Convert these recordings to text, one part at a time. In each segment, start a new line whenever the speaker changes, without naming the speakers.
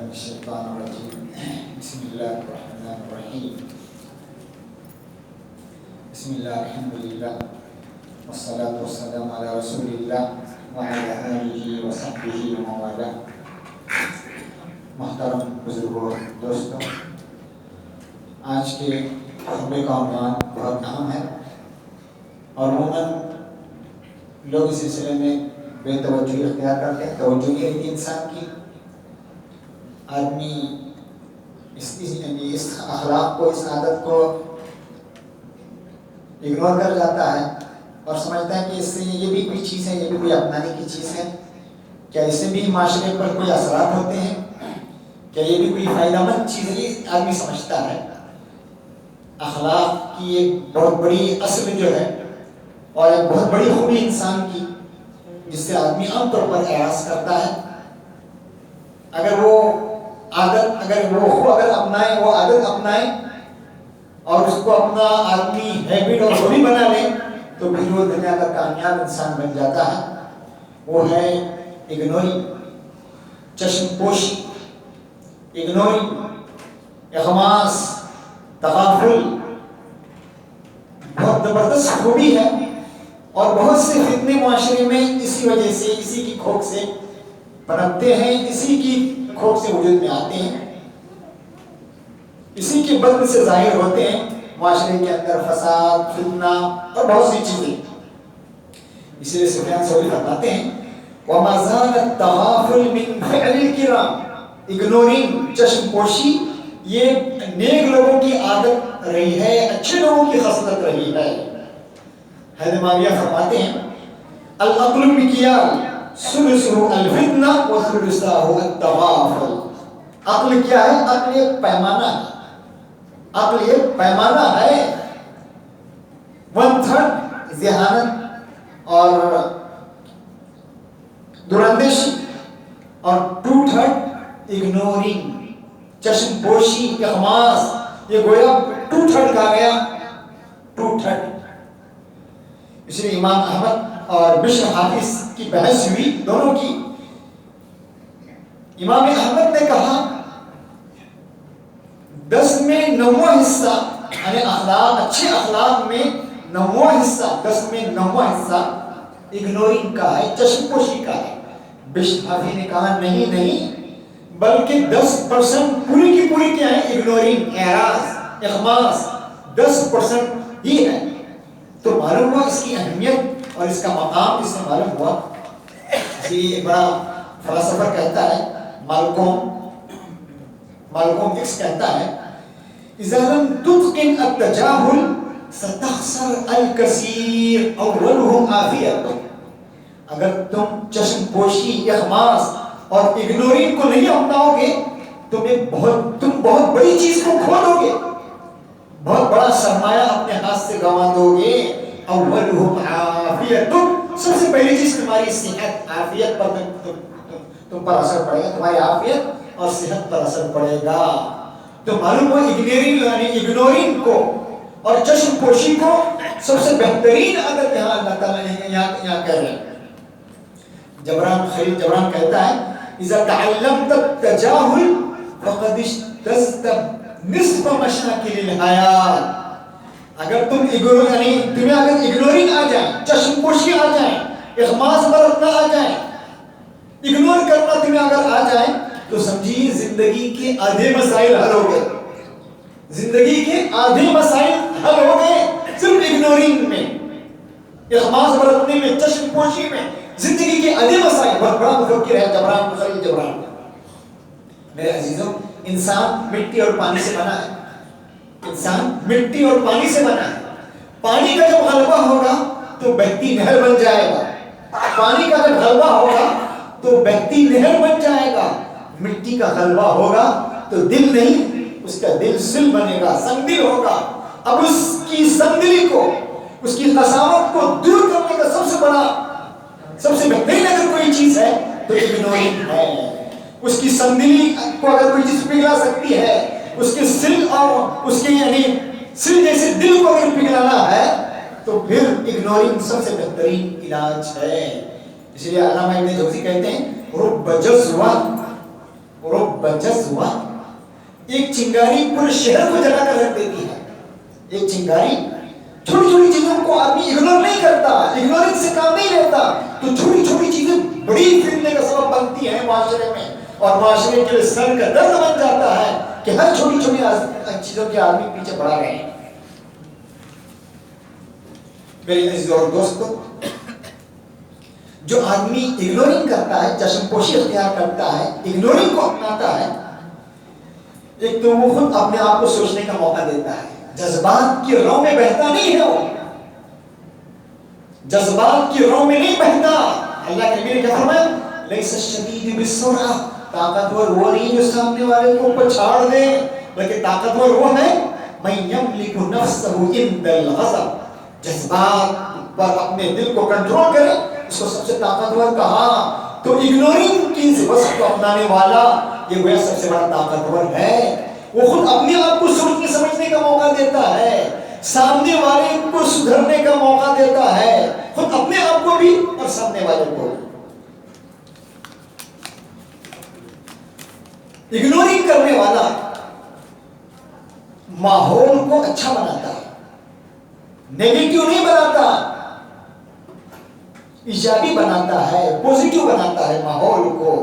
من الشيطان الرجيم بسم الله الرحمن الرحيم بسم الله الحمد لله والصلاة والسلام على رسول الله وعلى آله وصحبه ومن والاه. محترم بزرگوں دوستوں، آج کے خطبے کا عنوان بہت اہم ہے اور عموماً لوگ اس سلسلے میں بے توجہی اختیار کرتے ہیں. توجہ نہیں رہتی انسان کی، آدمی اس اخلاق کو، اس عادت کو اگنور کر جاتا ہے اور سمجھتا ہے کہ اس سے یہ بھی کوئی چیز ہے، یہ بھی کوئی اپنانے کی چیز ہے. کیا اس سے بھی معاشرے پر کوئی اثرات ہوتے ہیں؟ کیا یہ بھی کوئی فائدہ مند چیز ہے؟ یہ آدمی سمجھتا ہے. اخلاق کی ایک بہت بڑی اصل جو ہے اور ایک بہت بڑی خوبی انسان کی، جس سے آدمی عام طور پر اعراض کرتا ہے، اگر وہ اپنائے، وہ عادت اپنائے اور اس کو اپنا آدمی ہیبٹ اور خوبی بنا لے، تو پھر وہ دنیا کا کامیاب انسان بن جاتا ہے. وہ ہے اگنورنگ، چشم پوشی، اگنورنگ، اغماس، تغافل. بہت زبردست خوبی ہے اور بہت سے فتنے معاشرے میں اسی وجہ سے، اسی کی کھوک سے پنپتے ہیں، اسی کی کھوک سے وجود میں آتے ہیں، اسی کے بدن سے ظاہر ہوتے ہیں. معاشرے کے اندر فساد، فتنہ اور بہت سی چیزیں. اسی لیے سفیان ثوری فرماتے ہیں وَمَا زَالَ التَّغَافُلُ مِنْ فِعْلِ الْكِرَامِ. اگنورنگ، چشم پوشی، یہ نیک لوگوں کی عادت رہی ہے، اچھے لوگوں کی خصلت رہی ہے. حضرت معاویہ فرماتے ہیں العقل مکیال ثلثہ الفتنہ وثلثہ التغافل. عقل کیا ہے؟ عقل ایک پیمانہ ہے. عقل ایک پیمانہ ہے. 1/3 ذہانت اور دراندیشی اور 2/3 اگنورنگ، چشم پوشی، اغماس. یہ گویا 2/3 کہا گیا، 2/3. اس لیے امام احمد اور بشر حافظ کی بحث ہوئی دونوں کی. امام احمد نے کہا 10 میں 9واں حصہ، یعنی اخلاق، اچھے اخلاق میں 9واں حصہ، 10 میں 9واں حصہ اگنورنگ کا ہے، چشم پوشی کا ہے. بشر حافظ نے کہا نہیں، بلکہ 10% پوری کی پوری کیا ہے؟ اگنورنگ، اعراض، اغماس 10% ہی ہے. تو معلوم ہوا اس کی اہمیت اور اس کا مقام اس سے معلوم ہوا. ایک بڑا فلسفر کہتا ہے، مالکوم ایکس کہتا ہے اذا لم تتقن التجاهل ستخسر الكثير اولهم عافیت. اگر تم چشم پوشی، اغماس اور اگنورنگ کو نہیں اپناؤ گے، تم بہت بڑی چیز کو کھو دو گے، بہت بڑا سرمایہ اپنے ہاتھ سے گنوا دو گے. اولهم عافیت، سب سے پہلی چیز تمہاری صحت، عافیت پر تم پر اثر پڑے گا، تمہاری عافیت اور صحت پر اثر پڑے گا. تو معلوم ہو اگنورنگ کو اور چشم پوشی کو سب سے بہترین عادت یہاں اللہ تعالیٰ نے یہاں کہہ رہے ہیں. خلیل جبران کہتا ہے اذا تعلمت التجاهل فقد اجتزت نصف مشاکل الحیات. اگر تمہیں اگر اگنورنگ آ جائے، چشم پوشی آ جائے، اغماس برتنا آ جائے، اگنور کرنا تمہیں اگر آ جائے، تو سمجھیے زندگی کے آدھے مسائل حل ہو گئے. زندگی کے آدھے مسائل حل ہو گئے صرف اگنورنگ میں، اغماس برتنے میں، چشم پوشی میں. زندگی کے آدھے مسائل. بہت بڑا مفکر ہے خلیل جبران. میرے عزیزوں، انسان مٹی اور پانی سے بنا ہے. انسان مٹی اور پانی سے بنا ہے. پانی کا جب غلبہ ہوگا تو بہتی نہر بن جائے گا. پانی کا جب غلبہ ہوگا تو بہتی نہر بن جائے گا. مٹی کا غلبہ ہوگا تو دل نہیں، اس کا دل سل بنے گا، سنگ دل ہوگا. اب اس کی سنگدلی کو، اس کی قساوت کو دور کرنے کا سب سے بہترین اگر کوئی چیز ہے تو اگنورنگ ہے. اس کی سنگدلی کو اگر کوئی چیز پگھلا سکتی ہے، اس کے سل اور اس کے سل جیسے دل کو اگر پگھلانا ہے، تو پھر اگنورنگ سب سے بہترین علاج ہے. اس لیے علامہ ابن جوزی کہتے ہیں رب جزوہ رب جزوہ، ایک چنگاری پورے شہر کو جلا کر رکھ دیتی ہے. ایک چنگاری چھوٹی چھوٹی چیزوں کو آدمی اگنور نہیں کرتا، اگنورنس سے کام نہیں لیتا، تو چھوٹی چھوٹی چیزیں بڑی پھرنے کا سبب بنتی ہیں معاشرے میں، اور معاشرے کے لیے سر کا درد بن جاتا ہے کہ ہر چھوٹی چھوٹی چیزوں کے آدمی پیچھے پڑا رہے ہیں. میرے عزیز اور دوستو، جو آدمی اگنورنگ کرتا ہے، چشم پوشی اختیار کرتا ہے، اگنورنگ کو اپناتا ہے، ایک تو وہ خود اپنے آپ کو سوچنے کا موقع دیتا ہے، جذبات کی رو میں بہتا نہیں ہے، وہ جذبات کی رو میں نہیں بہتا. اللہ کے نبی نے کیا فرمایا؟ لیس الشدید بالسرعہ، طاقتور وہ نہیں جو سامنے والے کو پچھاڑ دے، بلکہ طاقتور وہ ہے من یملک نفسہ عند الغضب، جذبات پر اپنے دل کو کنٹرول کرے، اس کو سب سے طاقتور کہا. تو اگنورنگ کی وصف کو اپنانے والا یہ گویا سب سے بڑا طاقتور ہے. وہ خود اپنے آپ کو سوچنے سمجھنے کا موقع دیتا ہے، سامنے والے کو سدھرنے کا موقع دیتا ہے، خود اپنے آپ کو بھی اور سامنے والے کو. اگنورنگ کرنے والا ماحول کو اچھا بناتا ہے، نیگیٹو نہیں بناتا، ایجابی بناتا ہے، پوزیٹو بناتا ہے ماحول کو،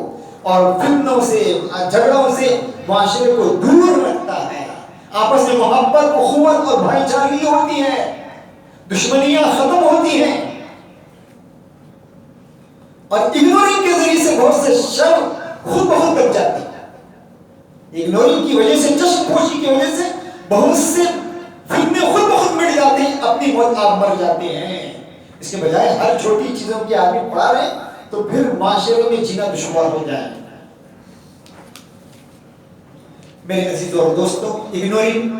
اور فتنوں سے، جھگڑوں سے معاشرے کو دور رکھتا ہے. آپس میں محبت، اخوت اور بھائی چارگی ہوتی ہے، دشمنیاں ختم ہوتی ہیں. اور اگنورنگ کے ذریعے سے بہت سے شر خود بخود دب جاتے ہیں. اگنورنگ کی وجہ سے، چشم پوشی کی وجہ سے بہت سے فتنے خود بخود مٹ جاتے ہیں، اپنی موت آپ مر جاتے ہیں. اس کے بجائے ہر چھوٹی چیزوں کی آدمی پڑھا رہے تو پھر معاشرے میں جینا دشوار ہو جائے. میرے عزیز اور دوستو، اگنورنگ،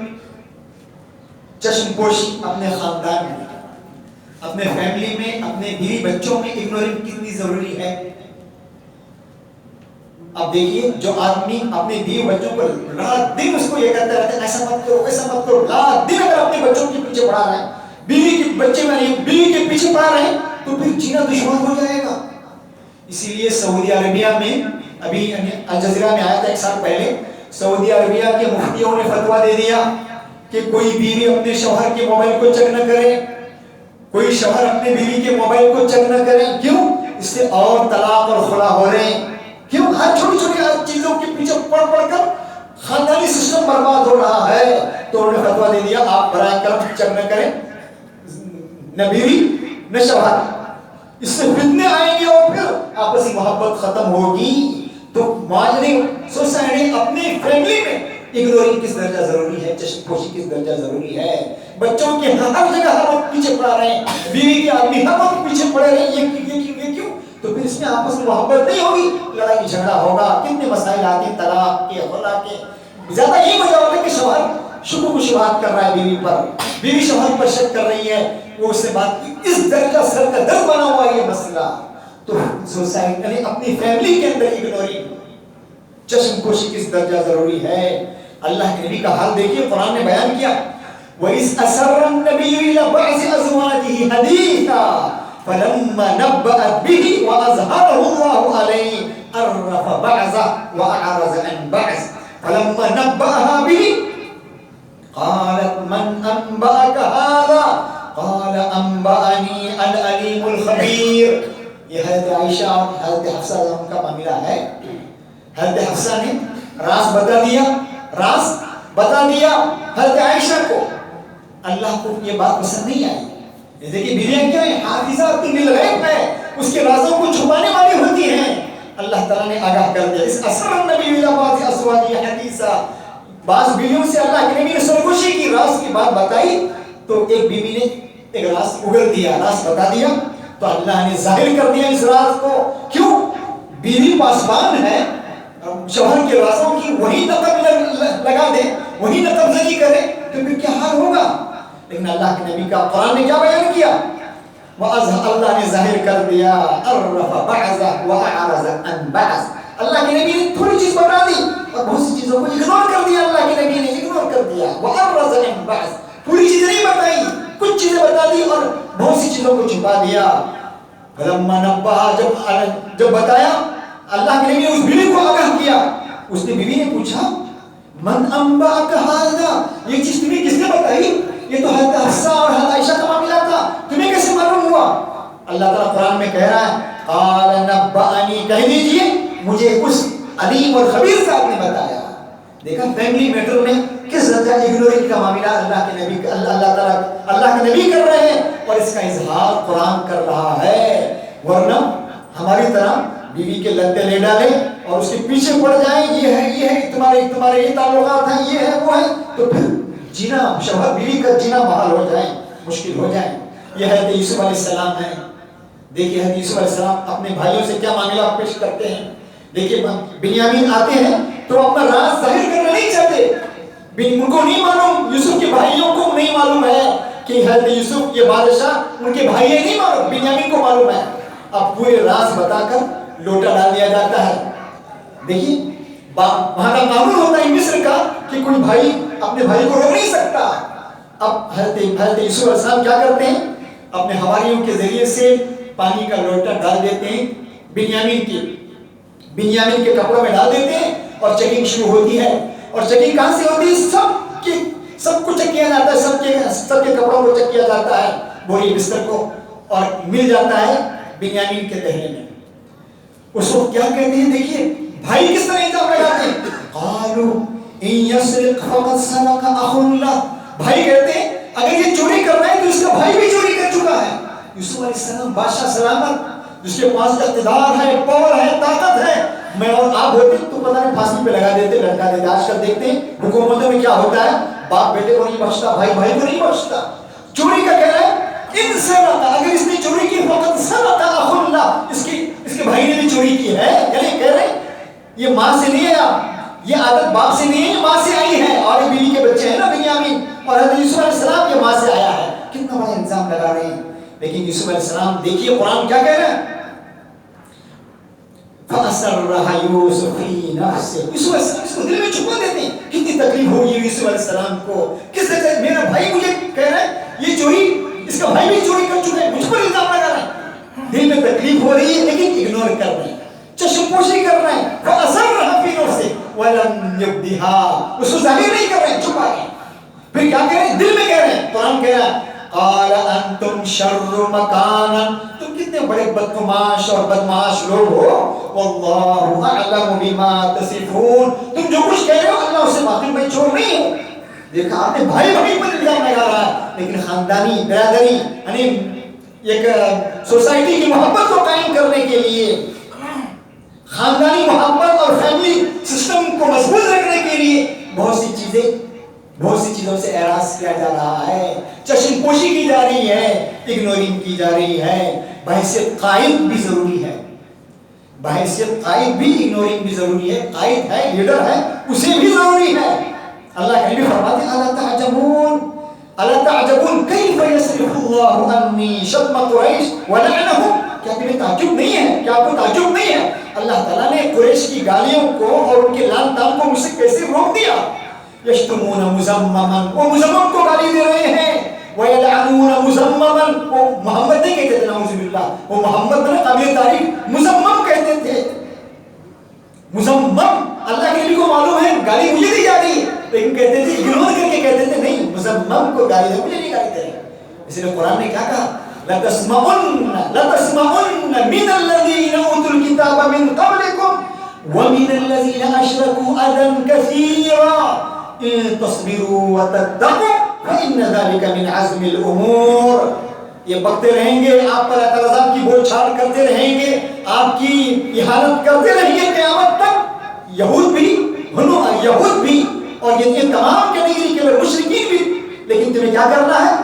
چشم پوشی اپنے خاندان میں، اپنے فیملی میں، اپنے بیوی بچوں میں اگنورنگ کتنی ضروری ہے. اب دیکھیے، جو آدمی اپنے بیوی بچوں پر رات دن اس کو یہ کہتا رہتا ہے ایسا مت کرو، ایسا مت کرو، رات دن اگر اپنے بچوں کے پیچھے پڑا رہے ہیں، بیوی کے بچے میں نہیں، بیوی کے پیچھے پڑا رہے ہیں، تو پھر جینا دشوار ہو جائے گا. اسی لیے سعودی عربیہ میں ابھی الجزیرہ میں آیا تھا 1 سال پہلے، سعودی عربیہ کے مفتیوں نے فتویٰ دے دیا کہ کوئی بیوی اپنے شوہر کے موبائل کو چیک نہ کرے، کوئی شوہر اپنے بیوی کے موبائل کو چیک نہ کرے. کیوں؟ اس سے اور طلاق اور خلا ہو رہے ہیں. کیوں؟ ہر چھوٹی چھوٹی چیزوں کے پیچھے پڑ کر خاندانی سسٹم برباد ہو رہا ہے. تو انہوں نے فتویٰ دے دیا آپ برائے کرم چیک نہ کریں، نہ بیوی نہ شوہر، اس سے فتنے آئیں گے اور پھر آپسی محبت ختم ہوگی. تو معاشرے، سوسائٹی، اپنی فیملی میں اگنورنگ کس درجہ ضروری ہے، چشم پوشی کس درجہ ضروری ہے. بچوں کے ہر جگہ ہر وقت پیچھے پڑا رہے ہیں، بیوی کے آدمی ہر وقت پیچھے پڑے رہے ہیں، یہ کیوں؟ تو پھر اس میں آپس میں محبت نہیں ہوگی، لڑائی جھگڑا ہوگا. کتنے مسائل آتے ہیں طلاق کے، خلا کے. زیادہ یہ وجہ ہوتا ہے کہ شوہر شبہ و شبہات کر رہا ہے بیوی پر، بیوی شوہر پر شک کر رہی ہے، وہ اس سے بات کی، اس درجہ سر کا درد بنا ہوا ہے یہ مسئلہ. تو سوسائٹی نے اپنی فیملی کے اندر اگنورنگ، چشم پوشی کس درجہ ضروری ہے. اللہ کے نبی کا حال دیکھیے، قرآن نے بیان کیا وَإِذْ أَسَرَّ النَّبِيُّ إِلَىٰ بَعْضِ أَزْوَاجِهِ حَدِيثًا فَلَمَّا نَبَّأَتْ بِهِ وَأَظْهَرَهُ اللَّهُ عَلَيْهِ عَرَّفَ بَعْضَهُ وَأَعْرَضَ عَنْ بَعْضٍ فَلَمَّا نَبَّأَهَا بِهِ قَالَتْ مَنْ أَنبَأَكَ هَٰذَا قَالَ أَنبَأَنِي الْعَلِيمُ الْخَبِيرُ. یہ حضرت عائشہ اور حضرت حفصہ کا معاملہ ہے. حضرت حفصہ نے راز بتا دیا حضرت عائشہ کو. اللہ کو یہ بات پسند نہیں آئی. دیکھیے بیویاں کیا ہیں، حافظات للغیب ہے، اس کے رازوں کو چھپانے والی ہوتی ہیں. اللہ تعالیٰ نے آگاہ کر دیا. اس اسر النبی الی بعض ازواجہ حدیثا، بعض بیویوں سے اللہ کے نبی نے سرگوشی کی، راز کی بات بتائی. تو ایک بیوی نے ایک راز اگل دیا، راز بتا دیا، تو اللہ نے ظاہر کر دیا اس راز کو. کیوں؟ بیوی پاسبان ہے، شوہر کے رازوں کی وہی نقب لگا دے، وہی نقب زنی کرے، تو پھر کیا حال ہوگا. لیکن اللہ کے نبی کا قرآن نے کیا بیان کیا؟ اللہ نے ظاہر کر دیا، عرف بعضہ وأعرض عن بعض. اللہ کے نبی نے تھوڑی چیز بتا دی اور بہت سی چیزوں کو اگنور کر دیا. اللہ کے نبی نے اگنور کر دیا. وأعرض عن بعض، پوری چیزیں نہیں بتائی، کچھ چیزیں بتا دی اور بہت سی چیزوں کو چھپا دیا. فلما نبأہا، جب بتایا اللہ کے نبی نے اس بیوی کو آگاہ کیا، اس نے بیوی نے پوچھا من انبأک ھذا، یہ چیز تمہیں کس نے بتائی؟ یہ تو حضرت حفصہ اور حضرت عائشہ کا معاملہ تھا، تمہیں کیسے معلوم ہوا؟ اللہ تعالیٰ قرآن میں کہہ رہا ہے قال نبأنی، کہہ دیجئے مجھے اس علیم اور خبیر صاحب نے بتایا۔ دیکھا فیملی میٹر میں کس درجہ اگنورنگ کا معاملہ اللہ کے نبی اللہ کے نبی کر رہے ہیں، اور اس کا اظہار قرآن کر رہا ہے۔ ورنہ ہماری طرح بیوی کے لتے لے ڈالیں اور اس کے پیچھے پڑ جائیں، یہ ہے تمہارے یہ تعلقات ہیں، یہ ہے وہ ہے، تو پھر جینا شوہر بیوی کا جینا محال ہو جائے، مشکل ہو جائے۔ یہ حضرت یوسف علیہ السلام ہے۔ دیکھیے حضرت یوسف علیہ السلام اپنے بھائیوں سے کیا معاملہ پیش کرتے ہیں۔ دیکھیے بنیامین آتے ہیں تو اپنا راز ظاہر کرنا نہیں چاہتے، ان کو نہیں معلوم، یوسف کے بھائیوں کو نہیں معلوم ہے کہ حضرت یوسف یہ بادشاہ ان کے بھائی نہیں معلوم، بنیامین کو معلوم ہے۔ اب پورے راز بتا کر لوٹا ڈال دیا جاتا ہے۔ دیکھیے وہاں کا قانون ہوتا ہے مصر کا کہ کوئی بھائی اپنے بھائی کو روک نہیں سکتا۔ اب حضرت یوسف علیہ السلام کیا کرتے ہیں، اپنے حواریوں کے ذریعے سے پانی کا لوٹا ڈال دیتے ہیں بنیامین کے کپڑوں میں ڈال دیتے ہیں، اور چیکنگ شروع ہوتی ہے۔ اور چیکنگ کہاں سے ہوتی ہے؟ سب کو چیک کیا جاتا ہے، سب کے کپڑوں کو چیک کیا جاتا ہے، بوری بستر کو، اور مل جاتا ہے بنیامین کے دہنے میں۔ اس وقت کیا کہتے ہیں، دیکھیے بھائی کس طرح الزام لگاتے ہیں، قالوا ان يسرق فقد سرق اخ له، بھائی کہتے ہیں اگر یہ چوری کر رہا ہے تو اس کا بھائی بھی چوری کر چکا ہے۔ یوسف علیہ السلام بادشاہ سلامت، جس کے پاس اقتدار ہے، پاور ہے، طاقت ہے، میں اور آپ ہوتے تو پتہ نہیں پھانسی پہ لگا دیتے، لٹکا دیتے۔ آج کل دیکھتے ہیں حکومتوں میں کیا ہوتا ہے، باپ بیٹے کو نہیں بخشتا، بھائی بھائی کو نہیں بخشتا۔ چوری کا کہہ رہا ہے ان سرق، اگر اس نے چوری کی فقد سرق اخ له، اس کے بھائی نے بھی چوری کی ہے، یعنی کہہ رہے ہیں یہ ماں سے نہیں ہے، یہ عادت باپ سے نہیں ہے، یہ ماں سے آئی ہے، اور یہ بیوی کے بچے ہیں نا بنیامین، اور حضرت یوسف علیہ السلام یہ ماں سے آیا ہے۔ کتنا بڑا الزام لگا رہے ہیں۔ لیکن یوسف علیہ السلام دیکھیے قرآن کیا کہہ رہا ہے، فَأَسَرَّهَا يُوسُفُ فِي نَفْسِهِ، یوسف علیہ السلام اس کو دل میں چھپا دیتے ہیں۔ کتنی تکلیف ہوگی یوسف علیہ السلام کو، کس طرح میرا بھائی مجھے کہہ رہا ہے یہ چوری، اس کا بھائی بھی چوری کر چکا ہے، مجھ پر الزام لگا رہا ہے۔ دل میں تکلیف ہو رہی ہے لیکن اگنور کر رہے ہیں، چشم پوشی کر رہے ہیں۔ فَأَسَرَّهَا فِي نَفْسِهِ وَلَمْ يُبْدِهَا، اس کو ظاہر نہیں کر رہے ہیں، چھپا رہے ہیں۔ پھر کیا کہہ رہے ہیں، دل میں کہہ رہے ہیں۔ قرآن کہہ رہا ہے قال انتم شر مکانا، تم کتنے بڑے بدگماش اور بدمعاش لوگ ہو، واللہ اعلم بما تصفون، تم جو کچھ کہہ رہے ہو اللہ اسے واقعی میں چور نہیں ہوں۔ دیکھا آپ نے بھائی بھائی پر الزام لگا رہا ہے، لیکن خاندانی برادری یعنی ایک سوسائٹی کی محبت کو قائم کرنے کے لیے، خاندانی محبت اور فیملی سسٹم کو مضبوط رکھنے کے لیے بہت سی چیزوں سے اعراض کیا جا رہا ہے، چشم پوشی کی جا رہی ہے، اگنورنگ کی جا رہی ہے۔ بحیثیت قائد بھی ضروری ہے، بحیثیت قائد بھی اگنورنگ بھی ضروری ہے، قائد ہے لیڈر ہے اسے بھی ضروری ہے۔ اللہ کے نبی فرماتے ہیں الا تعجبون کیف یصرف اللہ عنی شتم قریش ولعنہم، کیا تمہیں تعجب نہیں ہے، کیا آپ کو تعجب نہیں ہے اللہ تعالیٰ نے قریش کی گالیوں کو اور ان کے لعن طعن کو مجھ سے کیسے روک دیا۔ یشتمون مزمما، وہ مزمم کو گالی دے رہے ہیں، وَيَلْعَنُونَ مُزَمَّمًا، وہ محمد نہیں کہتے تھے نعوذ باللہ، وہ محمد نے قابل تعریف مزمم کہتے تھے۔ مزمم اللہ کے نبی کو معلوم ہے گالی مجھے دی جا رہی ہے، لیکن کہتے تھے اگنور کر کے کہتے تھے نہیں مزمم کو گالی دے، مجھے نہیں گالی دے رہے۔ اس لیے قرآن نے کیا کہا لَتَسْمَعُنَّ مِنَ الَّذِينَ أُوتُوا الْكِتَابَ مِنْ قَبْلِكُمْ وَمِنَ الَّذِينَ أَشْرَكُوا أَذًى كَثِيرًا إِن تَصْبِرُوا وَتَتَّقُوا فَإِنَّ ذَلِكَ مِنْ عَزْمِ الْأُمُورِ، یہ بکتے رہیں گے آپ پر، اعتراضات کی بول چھاڑ کرتے رہیں گے، آپ کی احانت کرتے رہیں گے قیامت تک، یہود بھی اور یہ تمام کیٹیگری کے لوگ، مشرکین بھی۔ لیکن تمہیں کیا کرنا ہے،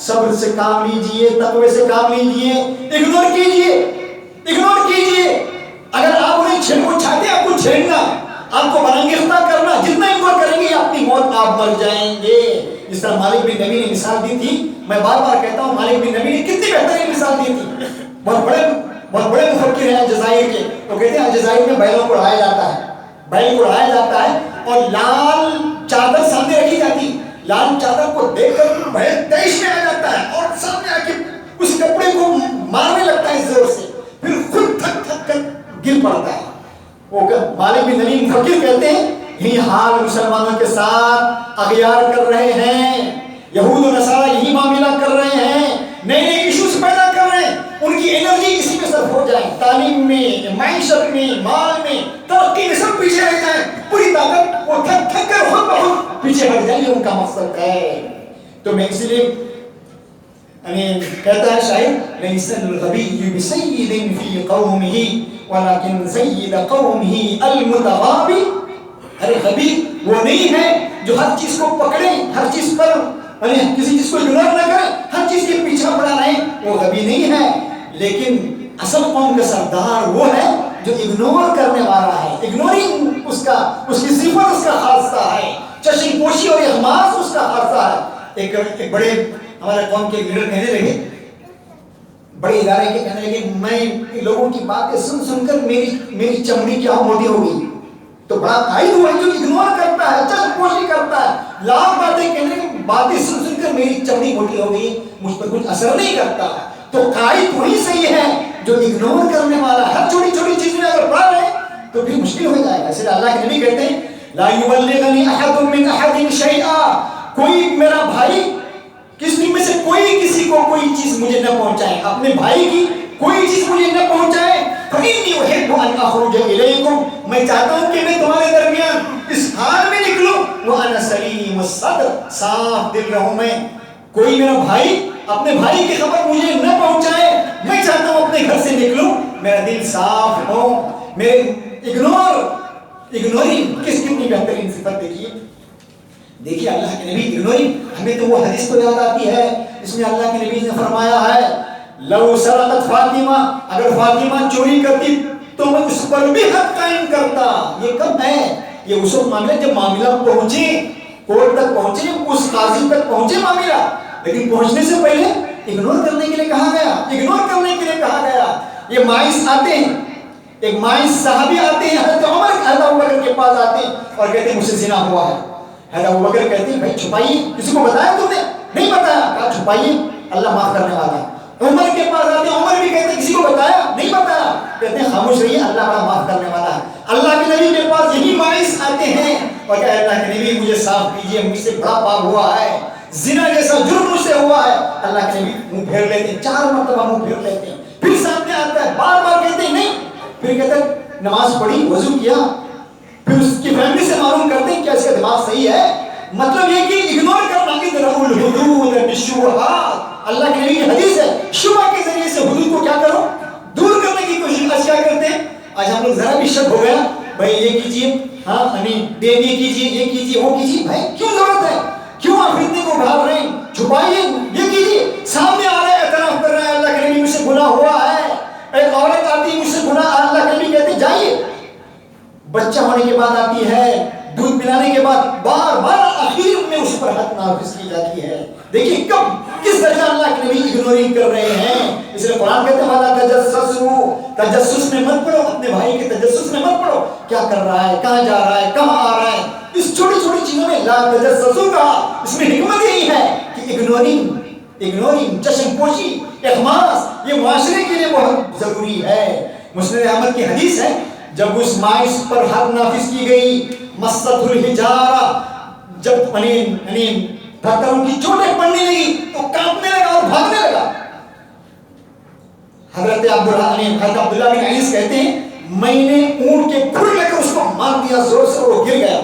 صبر سے کام لیجئے، تقوی سے کام لیجئے، اگنور کیجئے۔ اگر آپ انہیں چاہتے ہیں آپ کو چھیڑنا، آپ کو برانگیختہ کرنا، جتنا اگنور کریں گے اپنی موت آپ مر جائیں گے۔ جس طرح مالک بن نبی نے مثال دی تھی، میں بار بار کہتا ہوں مالک بن نبی نے کتنی بہترین مثال دی تھی۔ بہت بڑے مفکر ہیں الجزائر کے، وہ کہتے ہیں الجزائر میں بیلوں کو اڑایا جاتا ہے اور لال چادر سامنے رکھی جاتی، لال چادر کو دیکھ کر بیل تیش میں آ جاتا ہے اور سامنے آ کے اس کپڑے کو مارنے لگتا ہے زور سے، پھر خود تھک کر گر پڑتا ہے۔ وہ مالک بن نبی مفکر کہتے ہیں یہی حال مسلمانوں کے ساتھ اغیار کر رہے ہیں، یہود و نصارہ یہی معاملہ کر رہے ہیں، نئے نئے ایشوز پیدا کر رہے ہیں، ان کی انرجی اسی میں صرف ہو جائے، تعلیم میں، معیشت میں، مال میں، ترقی میں سب پیچھے رہ جائیں، پوری طاقت وہ تھک تھک کر خود بخود پیچھے ہٹ جائیں، یہ ان کا مقصد ہے۔ تو میں اسی لیے کہتا ہے شاعر لیس الغبی بسید فی قومہ ولکن سید قومہ المتغابی، ارے غبی وہ نہیں ہے جو ہر چیز کو پکڑے، ہر چیز پر کسی چیز کو اگنور نہ کرے، ہر چیز کے پیچھے پڑا رہے، وہ غبی نہیں ہے، لیکن اصل قوم کا سردار وہ ہے جو اگنور کرنے والا ہے، اگنورنگ اس کی صفت اس کا خاصہ ہے، چشم پوشی اور اغماس اس کا خاصہ ہے۔ ایک بڑے ہمارے قوم کے لیڈر کہنے لگے، بڑے ادارے کے کہنے لگے میں لوگوں کی باتیں سن سن کر میری چمڑی کیا موٹی ہو گئی، تو بڑا قائد ہوا جو اگنور کرتا ہے، چشم پوشی کرتا ہے، لاکھ باتیں کہنے لگے، باتیں سن سن کر میری چمڑی موٹی ہو گئی، مجھ پر کچھ اثر نہیں کرتا، تو قائد وہی صحیح ہے جو اگنور کرنے والا، ہر چھوٹی چھوٹی چیز میں اگر پڑا رہے تو پھر مشکل ہو جائے گا۔ اس لیے اللہ کے نبی کہتے ہیں لا یبلغنی احد من احد شیئا، کوئی میرا بھائی کسی میں سے کوئی کسی کو کوئی چیز مجھے نہ پہنچائے، اپنے بھائی کی کوئی چیز مجھے نہ پہنچائے، فإنی احب ان اخرج الیکم، میں چاہتا ہوں کہ میں تمہارے درمیان اس حال میں نکلوں وانا سلیم الصدر، صاف دل رہوں میں، کوئی میرا بھائی اپنے بھائی کی خبر مجھے نہ پہنچائے، میں چاہتا ہوں اپنے گھر سے نکلوں میرا دل صاف ہو، میرے اگنورنگ کتنی بہترین صفت دیکھیے اللہ کے نبی اگنورنگ، ہمیں تو وہ حدیث تو یاد آتی ہے اس میں اللہ کے نبی نے فرمایا ہے لو سرقت فاطمہ، اگر فاطمہ چوری کرتی تو میں اس پر بھی حد قائم کرتا۔ یہ کب ہے؟ یہ اس وقت معاملہ جب معاملہ پہنچے، کورٹ تک پہنچے، اس قاضی تک پہنچے معاملہ، لیکن پہنچنے سے پہلے اگنور کرنے کے لیے کہا گیا، اگنور کرنے کے لیے کہا گیا۔ یہ مائز آتے ہیں، ایک مائز صحابی آتے ہیں حضرت ابوبکر کے پاس آتے ہیں اور کہتے ہیں مجھ سے زنا ہوا ہے۔ حضرت ابوبکر کہتے ہیں بھائی چھپائیے، کسی کو بتایا تم نے؟ نہیں بتایا، کہا چھپائیے اللہ معاف کرنے والا ہے۔ عمر کے پاس آتے ہیں، عمر بھی کہتے ہیں کسی کو بتایا؟ نہیں بتایا، کہتے ہیں خاموش رہیے اللہ بڑا معاف کرنے والا ہے۔ اللہ کے نبی کے پاس یہی باعث آتے ہیں اور کہتے ہیں اللہ کے نبی مجھے صاف کیجیے، مجھ سے بڑا پاپ ہوا ہے، زنا جیسا جرم مجھ سے ہوا ہے۔ اللہ کے نبی منہ پھیر لیتے ہیں، 4 مرتبہ منہ پھیر لیتے ہیں، پھر سامنے آتا ہے، بار بار کہتے ہیں نہیں، پھر کہتے ہیں نماز پڑھی، وضو کیا، پھر اس کی فیملی سے معلوم کرتے ہیں کیا اس کا دماغ صحیح ہے؟ مطلب یہ کہ اگنور کرنا کہ ادرأوا الحدود بالشبہات، اللہ کے نبی کی حدیث ہے شبہ کے ذریعے سے حدود کو کیا کرو، دور کرنے کی کوشش۔ آج کیا کرتے ہیں؟ آج ہم لوگ ذرا بھی شک ہو گیا بھائی یہ کیجیے، ہاں یہ کیجیے، یہ کیجیے، وہ کیجیے، بھائی کیوں ضرورت ہے؟ کیوں آپ فتنے کو بھاگ رہے ہیں؟ چھپائیے، یہ کیجیے، سامنے آ رہا ہے اعتراف کر رہا ہے اللہ کے نبی مجھ سے گناہ ہوا ہے۔ ایک عورت آتی ہے مجھ سے گناہ، اللہ کے نبی کہتے ہیں جائیے، بچہ ہونے کے بعد آتی ہے، دودھ پلانے کے بعد بار بار آخر میں اس پر حد نافذ کی جاتی ہے۔ دیکھیے کب کس درجہ اللہ کے نبی اگنورنگ کر رہے ہیں۔ اس لیے قرآن کہتے ہیں وَلَا تَجَسَّسُوا، تجسس میں مت پڑو، اپنے بھائی کے تجسس میں مت پڑو، کیا کر رہا ہے، کہاں جا رہا ہے، کہاں آ رہا ہے، اس چھوٹی چھوٹی چیزوں میں لا تجسسوا کہا۔ اس میں حکمت یہی ہے کہ اگنورنگ، چشم پوشی، اخماس، یہ معاشرے کے لیے بہت ضروری ہے۔ مسند احمد کی حدیث ہے جب اس مائز پر حد نافذ کی گئی، مست الحجارہ، جب پتھروں کی چوٹیں پڑنے لگی تو کانپنے لگا اور بھاگنے لگا۔ حضرت عبداللہ بن انیس کہتے ہیں میں نے اونٹ کے کھر لے کر اس کو مار دیا زور سے، وہ گر گیا۔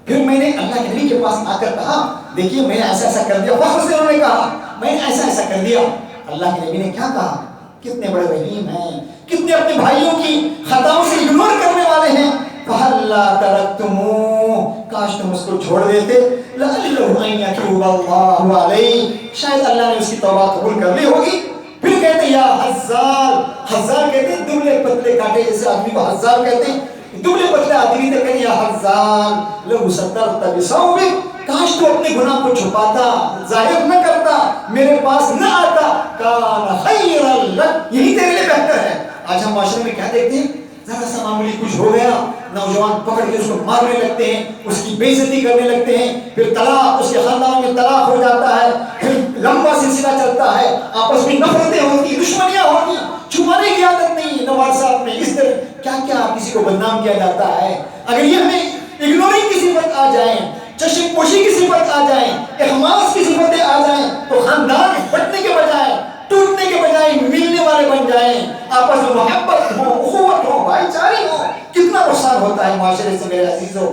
پھر میں نے اللہ کے نبی کے پاس آ کر کہا دیکھیے میں نے ایسا ایسا کر دیا، فخر سے انہوں نے کہا میں نے ایسا ایسا کر دیا۔ اللہ کے نبی نے کیا کہا؟ کتنے بڑے رحیم ہیں، کتنے اپنے بھائیوں کی خطاؤں سے اگنور کرنے والے ہیں۔ فَهَلَّا تَرَكْتُمُوهُ، کاش تم اس کو چھوڑ دیتے، لَعَلَّهُ أَن يَتُوبَ اللَّهُ عَلَيْهِ، شاید اللہ نے اس کی توبہ قبول کر لی ہوگی۔ پھر کہتے ہیں یا حزال، حزال کہتے ہیں دبلے پتلے کاٹے جیسے آدمی کو حزال کہتے ہیں، دبلے پتلے آدمی تک کہتے ہیں یا حزال لَوْ سَتَرْتَ بِثَوْبِكَ، کاش تو اپنے گناہ کو چھپاتا، ظاہر نہ کرتا، میرے پاس نہ آتا، کان خیرا لک، یہی تیرے لیے بہتر ہے۔ آج ہم معاشرے میں کیا دیکھتے ہیں؟ ذرا سا معمولی کچھ ہو گیا، نوجوان پکڑ کے اس کو مارنے لگتے ہیں، اس کی بے عزتی کرنے لگتے ہیں، پھر طلاق، اس کے خاندانوں میں طلاق ہو جاتا ہے، پھر لمبا سلسلہ چلتا ہے، آپس میں نفرتیں ہوتی، دشمنیاں ہوتی، چھپانے کی عادت نہیں ہے نواز صاحب نے۔ اس طرح کیا کیا کیا کسی کو بدنام کیا جاتا ہے. اگر یہ ہمیں اگنورنگ کی صفت آ جائیں, چشم پوشی کی صفت آ جائیں, احماس کی صفتیں آ جائیں, تو خاندان بٹنے کے بجائے, ٹوٹنے کے بجائے ملنے والے بن جائیں, آپس میں محبت ہو, اخوت ہو, بھائی چارے ہو. کتنا نقصان ہوتا ہے معاشرے سے میرے عزیزوں.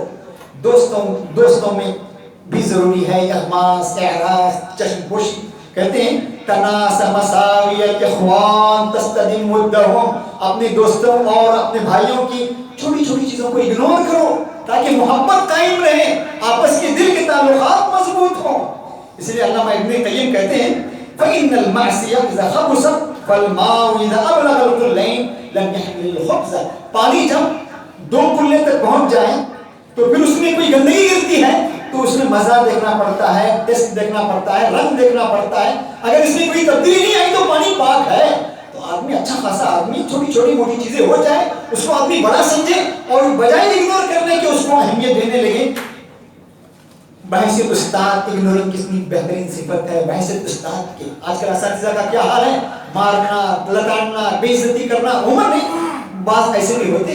دوستوں میں بھی ضروری ہے احماس, اعراض, چشم پوشی. کہتے ہیں تناس مساوی الاخوان تستدم ودہم, اپنے دوستوں اور اپنے بھائیوں کی چھوٹی چھوٹی چیزوں کو اگنور کرو تاکہ محبت قائم رہے, آپس کے دل کے تعلقات مضبوط ہوں. اس لیے علامہ ابن قیم کہتے ہیں فإن المعصية إذا خبثت فالماء إذا أبلغ القلين لم يحمل الخبز. پانی جب 2 کلے تک پہنچ جائے تو پھر اس میں کوئی گندگی گرتی ہے تو اس میں مزہ دیکھنا پڑتا ہے, ٹیسٹ دیکھنا پڑتا ہے, رنگ دیکھنا پڑتا ہے. اگر اس میں کوئی تبدیلی نہیں آئی تو پانی پاک ہے. تو آدمی اچھا خاصا آدمی چھوٹی چھوٹی موٹی چیزیں ہو جائے اس کو آدمی بڑا سمجھے اور بجائے اگنور کرنے کے اس کو اہمیت دینے لگے. بحیثیت استاد اگنورنگ کتنی بہترین صفت ہے. بحیثیت استاد کی آج کل اساتذہ کا کیا حال ہے, مارنا, لتاڑنا, بے عزتی کرنا. عمر نہیں, بعض ایسے بھی ہوتے.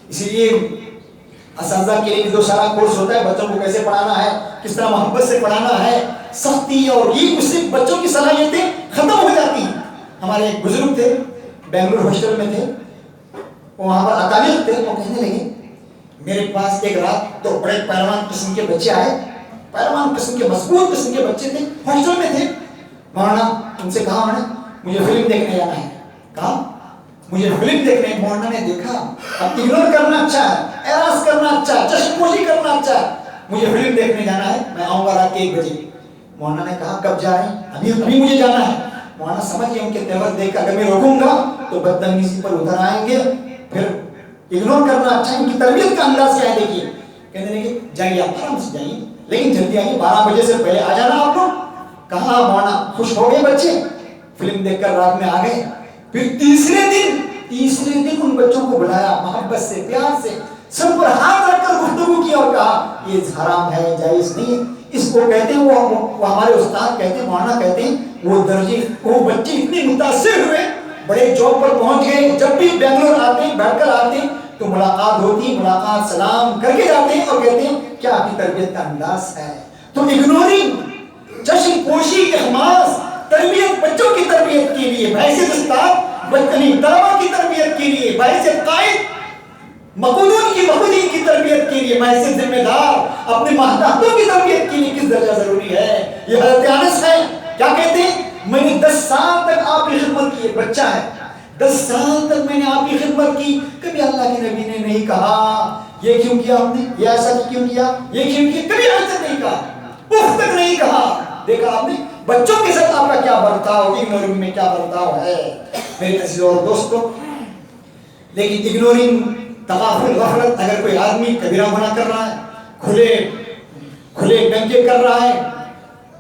اسی لیے اساتذہ کے لیے 2 سالہ کورس ہوتا ہے, بچوں کو کیسے پڑھانا ہے, کس طرح محبت سے پڑھانا ہے. سختی اور یہ اس سے بچوں کی صلاحیتیں ختم ہو جاتی ہیں. ہمارے ایک بزرگ تھے, بنگلور ہاسٹل میں تھے, وہاں پر اکابر تھے. وہ کہنے لگے میرے پاس ایک رات تو بڑے پہلوان قسم کے بچے آئے, پہلوان قسم کے مضبوط قسم کے بچے تھے, ہاسٹل میں تھے. مولانا ان سے کہا میں نے مجھے فلم دیکھنے جانا ہے. کہا مجھے فلم دیکھنے. مولانا نے دیکھا اب اگنور کرنا اچھا ہے, اعراض کرنا اچھا ہے, چشم پوشی کرنا اچھا ہے. مجھے فلم دیکھنے جانا ہے, میں آؤں گا رات کے 1 بجے. مولانا نے کہا کب جا رہے ہیں؟ ابھی مجھے جانا ہے. مولانا سمجھ گئے ان کے تیور دیکھ کر اگر میں روکوں گا تو بدتمیزی پر ادھر آئیں گے, پھر اگنور کرنا اچھا. ان کی تربیت کا انداز کیا ہے دیکھیے. کہنے لگے جائیے آپ آرام سے جائیے لیکن جلدی آئیے, 12 بجے سے پہلے آ جانا آپ لوگ. کہا مولانا. خوش ہو گئے بچے, فلم دیکھ کر رات میں آ گئے. پھر تیسرے دن ان بچوں کو بلایا, محبت سے, پیار سے, سب پر ہاتھ رکھ کر گفتگو کی اور کہا یہ حرام ہے, جائز نہیں. اس کو کہتے ہیں وہ ہمارے استاد کہتے ہیں, مولانا کہتے ہیں وہ بچے اتنے متاثر ہوئے, بڑے جاب پر پہنچ گئے. جب بھی بنگلور آتے ہیں, بیٹھ کر آتے ہیں تو ملاقات ہوتی, ملاقات سلام کر کے جاتے ہیں اور کہتے ہیں کیا آپ کی تربیت کا انداز ہے. تو اگنورنگ, چشم پوشی, احماس, تربیت بچوں کی تربیت کے لیے, بحیثیت استاد بہترین طلبا کی تربیت کے لیے, بحیثیت قائد مقودین کی تربیت کے لیے, بحیثیت ذمہ دار اپنے ماتحتوں کی تربیت کے لیے کس درجہ ضروری ہے. یہ حضرت انس ہے, کیا کہتے ہیں میں نے 10 سال تک آپ کی خدمت کی. بچہ ہے, 10 سال تک میں نے آپ کی خدمت کی, کبھی اللہ کے نبی نے نہیں کہا یہ کیوں کیا آپ نے, یہ ایسا کیوں کیا, یہ کیوں کیا, کبھی آج تک نہیں کہا, اف تک نہیں کہا. دیکھا آپ نے بچوں کے ساتھ آپ کا کیا برتاؤ, اگنورنگ میں کیا برتاؤ ہے میرے عزیزوں اور دوستوں. لیکن اگنورنگ, تغافل, غفلت, اگر کوئی آدمی کبیرہ گناہ کر رہا ہے, کھلے ڈنکے کر رہا ہے,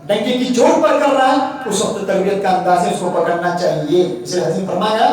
ڈنکے کی چوٹ پر کر رہا ہے, اس وقت تربیت کا انداز ہے اس کو پکڑنا چاہیے. اسے حضرت فرمایا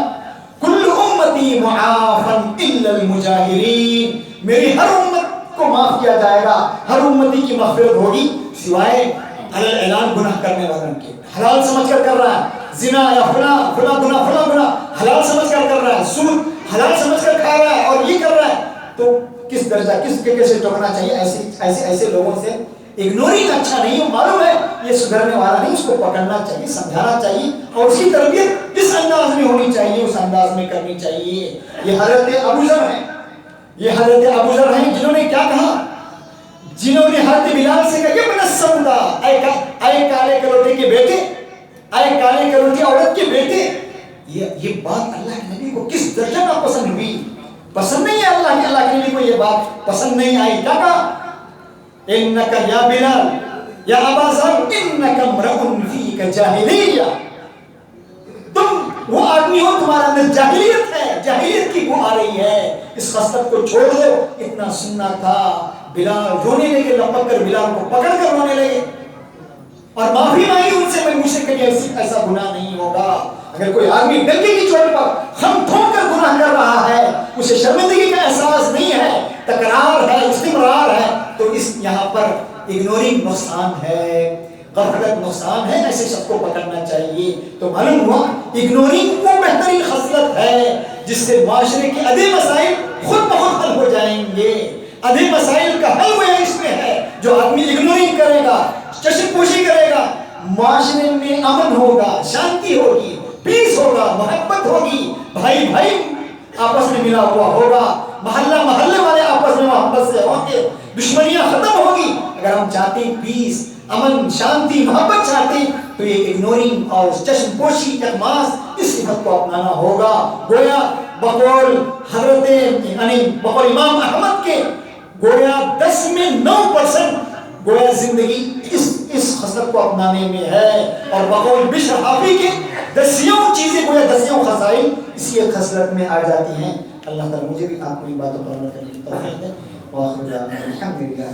کل امتی معافا الا المجاہرین, میری ہر امت کو معاف کیا جائے گا, ہر امتی کی مغفرت ہوگی سوائے اعلان گناہ کرنے والوں کے. حلال سمجھ کر رہا ہے, زنا یا فلاں گناہ حلال سمجھ کر رہا ہے, سود حلال سمجھ کر کھا رہا ہے اور یہ کر رہا ہے, تو کس درجہ کس کے کیسے ٹوکنا چاہیے. ایسے لوگوں سے اگنورنگ اچھا نہیں, معلوم ہے یہ سدھرنے والا نہیں, اس کو پکڑنا چاہیے, سمجھانا چاہیے اور اس کی تربیت جس انداز میں ہونی چاہیے اس انداز میں کرنی چاہیے. یہ حضرت ابو ذر ہیں جنہوں نے کیا کہا, جنہوں نے حضرت بلال سے کہا ابن السودا, اے کالے کلوٹے کے بیٹے, اے کالے کلوٹی عورت کے بیٹے. یہ بات اللہ کے نبی کو کس درجہ میں پسند ہوئی, پسند نہیں ہے اللہ کے نبی کو یہ بات پسند نہیں آئی. کیا کہا انک یا بلال یا ابا ذر انک امرؤ فیک جاہلیہ, تم وہ آدمی ہو تمہارا اندر جاہلیت ہے, جاہلیت کی بو آ رہی ہے, اس خصلت کو چھوڑ دو. اتنا سننا تھا. بلال رونے لگے, لپک کر بلال کو پکڑ کر رونے لگے اور معافی مانگی ان سے, میں مجھ سے کبھی ایسا گناہ نہیں ہوگا. اگر کوئی آدمی ڈنکے کی چوٹ پر خم ٹھوک کر گناہ کر رہا ہے, اسے شرمندگی کا احساس نہیں ہے, تکرار ہے, استمرار ہے, تو اس یہاں پر اگنورنگ نقصان ہے, غفلت نقصان ہے. ایسے شخص کو پکڑنا چاہیے. تو معلوم ہوا اگنورنگ وہ بہترین خصلت ہے جس سے معاشرے کے ادھے مسائل خود بخود حل ہو جائیں گے. آدھے مسائل کا حل وہ اس میں ہے جو آدمی اگنورنگ کرے گا, چشم پوشی کرے گا, معاشرے میں امن ہوگا, شانتی ہوگی, پیس ہوگا, محبت ہوگی, بھائی بھائی آپس میں ملا ہوا ہوگا, محلہ محلے والے آپس میں محبت سے ہوں گے, دشمنیاں ختم ہوگی. اگر ہم چاہتے ہیں پیس, امن, شانتی, محبت چاہتے ہیں تو یہ اگنورنگ اور چشم پوشی اقماص اس صفت کو اپنانا ہوگا. گویا بقول حضرت یعنی بقول امام احمد کے گویا 10 میں 9% گویا زندگی اس خصلت کو اپنانے میں ہے, اور بقول بشر حافی کے 10 چیزیں گویا 10 خصائل اسی ایک خصلت میں آ جاتی ہیں. اللہ تعالیٰ مجھے بھی آپ کو ان باتوں پر عمل کرنے کی توفیق دے. وآخر دعوانا الحمدللہ.